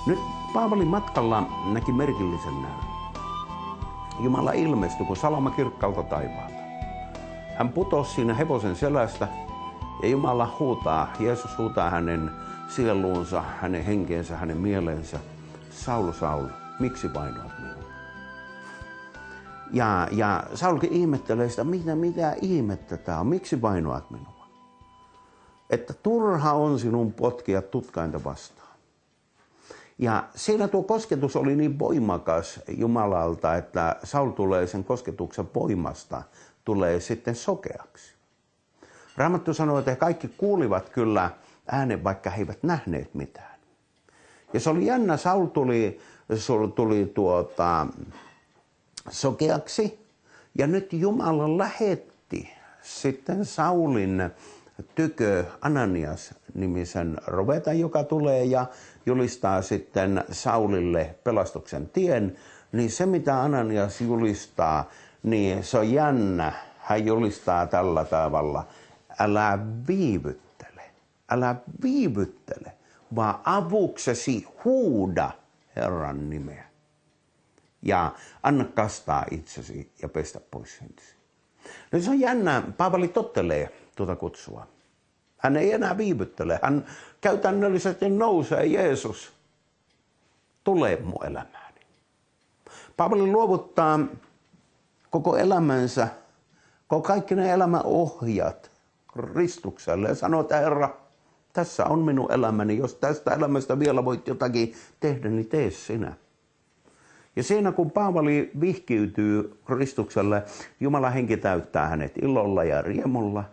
Nyt Paavali matkalla näki merkillisen näyn. Jumala ilmestyi kuin salama kirkkaalta taivaalta. Hän putosi siinä hevosen selästä ja Jumala huutaa, Jeesus huutaa hänen sieluunsa, hänen henkeensä, hänen mieleensä. Saul, Saul, miksi vainoat minua? Ja Saulkin ihmettelee sitä, mitä ihmettä tämä on, miksi vainoat minua? Että turha on sinun potkia tutkainta vastaan. Ja siinä tuo kosketus oli niin voimakas Jumalalta, että Saul tulee sen kosketuksen voimasta, tulee sitten sokeaksi. Raamattu sanoo, että he kaikki kuulivat kyllä äänen, vaikka he eivät nähneet mitään. Ja se oli jännä, Saul tuli sokeaksi ja nyt Jumala lähetti sitten Saulin tykö Ananias-nimisen rovetan, joka tulee ja julistaa sitten Saulille pelastuksen tien, niin se mitä Ananias julistaa, niin se on jännä. Hän julistaa tällä tavalla, älä viivyttele, vaan avuksesi huuda Herran nimeä. Ja anna kastaa itsesi ja pestä pois syntisi. No se on jännä, Paavali tottelee tuota kutsua. Hän ei enää viivyttele, hän käytännöllisesti nousee, Jeesus, tule mun elämääni. Paavali luovuttaa koko elämänsä, kaikki ne elämän ohjat Kristukselle ja sanoo, että Herra, tässä on minun elämäni, jos tästä elämästä vielä voit jotakin tehdä, niin tee sinä. Ja siinä kun Paavali vihkiytyy Kristukselle, Jumala henki täyttää hänet ilolla ja riemulla.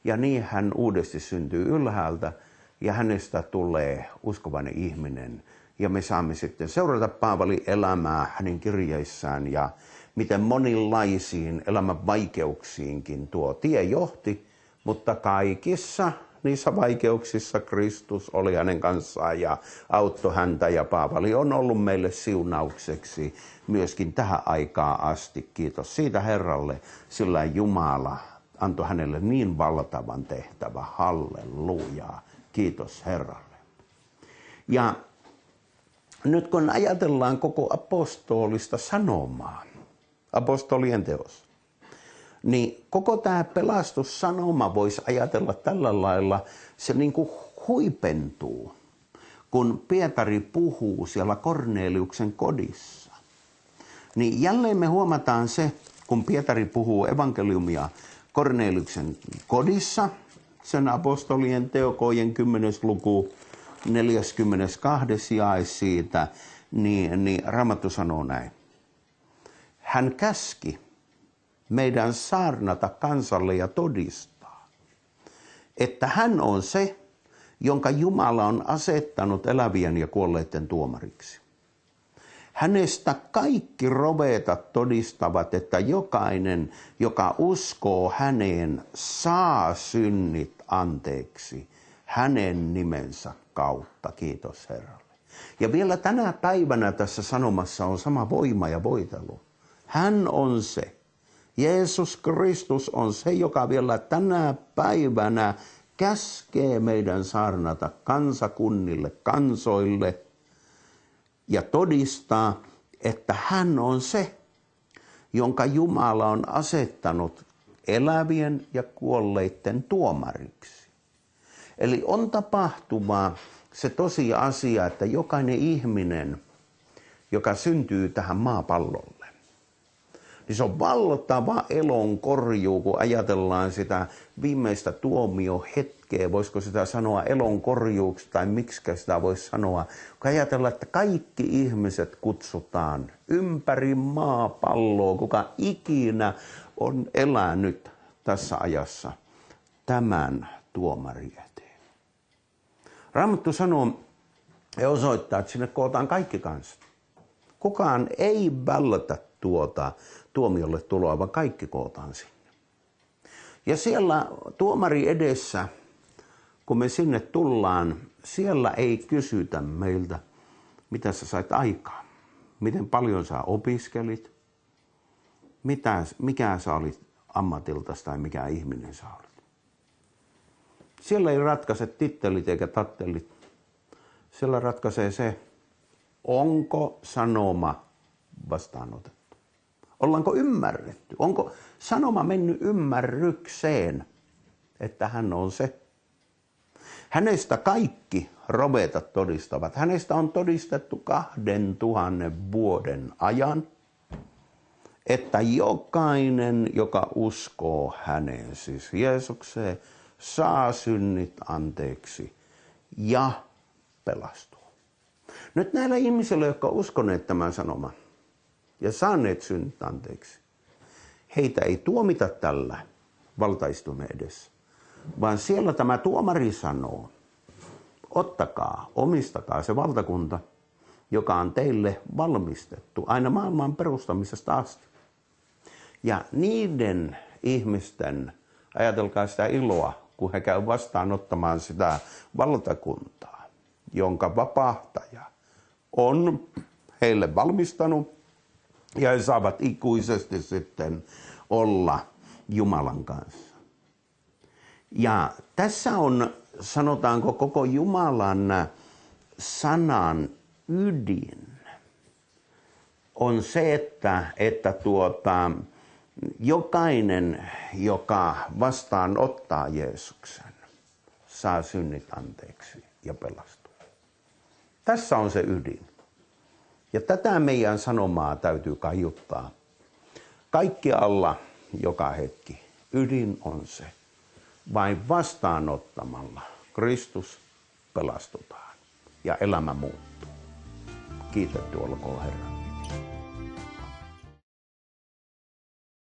Ja niin hän uudesti syntyy ylhäältä ja hänestä tulee uskovainen ihminen. Ja me saamme sitten seurata Paavalin elämää hänen kirjeissään ja miten monilaisiin elämän vaikeuksiinkin tuo tie johti. Mutta kaikissa niissä vaikeuksissa Kristus oli hänen kanssaan ja auttoi häntä ja Paavali on ollut meille siunaukseksi myöskin tähän aikaan asti. Kiitos siitä Herralle, sillä Jumala antoi hänelle niin valtavan tehtävä. Hallelujaa. Kiitos Herralle. Ja nyt kun ajatellaan koko apostolista sanomaa, apostolien teos, niin koko tämä pelastussanoma voisi ajatella tällä lailla, se niin kuin huipentuu, kun Pietari puhuu siellä Korneliuksen kodissa. Niin jälleen me huomataan se, kun Pietari puhuu evankeliumia Korneliuksen kodissa, sen apostolien teokojen 10. luku 42. jae siitä, niin Raamattu sanoo näin. Hän käski meidän saarnata kansalle ja todistaa, että hän on se, jonka Jumala on asettanut elävien ja kuolleiden tuomariksi. Hänestä kaikki rovetat todistavat, että jokainen, joka uskoo häneen, saa synnit anteeksi hänen nimensä kautta. Kiitos Herralle. Ja vielä tänä päivänä tässä sanomassa on sama voima ja voitelu. Hän on se. Jeesus Kristus on se, joka vielä tänä päivänä käskee meidän saarnata kansakunnille, kansoille ja todistaa, että hän on se, jonka Jumala on asettanut elävien ja kuolleiden tuomariksi. Eli on tapahtuma se tosiasia, että jokainen ihminen, joka syntyy tähän maapallolle, niin se on valtava elonkorjuu, kun ajatellaan sitä viimeistä tuomiohetkeä. Voisiko sitä sanoa elonkorjuuksi tai miksikä sitä voisi sanoa. Kun ajatellaan, että kaikki ihmiset kutsutaan ympäri maapalloa, kuka ikinä on elänyt tässä ajassa tämän tuomarin eteen. Raamattu sanoo ja osoittaa, että sinne kootaan kaikki kansat. Kukaan ei vältä tuota tuomiolle tuloa, vaan kaikki kootaan sinne. Ja siellä tuomari edessä, kun me sinne tullaan, siellä ei kysytä meiltä, mitä sä sait aikaan, miten paljon sä opiskelit, mikä sä olit ammatiltas tai mikä ihminen sä olit. Siellä ei ratkaise tittelit eikä tattelit. Siellä ratkaisee se, onko sanoma vastaanotettu? Ollaanko ymmärretty? Onko sanoma mennyt ymmärrykseen, että hän on se? Hänestä kaikki profeetat todistavat. Hänestä on todistettu 2000 vuoden ajan, että jokainen, joka uskoo häneen, siis Jeesukseen, saa synnit anteeksi ja pelastuu. Nyt näillä ihmisillä, jotka uskoneet tämän sanoman ja saaneet synnit anteeksi, heitä ei tuomita tällä valtaistuimen edessä, vaan siellä tämä tuomari sanoo, ottakaa, omistakaa se valtakunta, joka on teille valmistettu aina maailman perustamisesta asti. Ja niiden ihmisten, ajatelkaa sitä iloa, kun he käyvät vastaanottamaan sitä valtakuntaa, jonka vapahtaja on heille valmistanut, ja he saavat ikuisesti sitten olla Jumalan kanssa. Ja tässä on, sanotaanko, koko Jumalan sanan ydin on se, että jokainen, joka vastaanottaa Jeesuksen, saa synnit anteeksi ja pelastuu. Tässä on se ydin. Ja tätä meidän sanomaa täytyy kaiuttaa kaikkialla joka hetki. Ydin on se. Vain vastaanottamalla Kristus pelastutaan ja elämä muuttuu. Kiitetty olkoon Herra.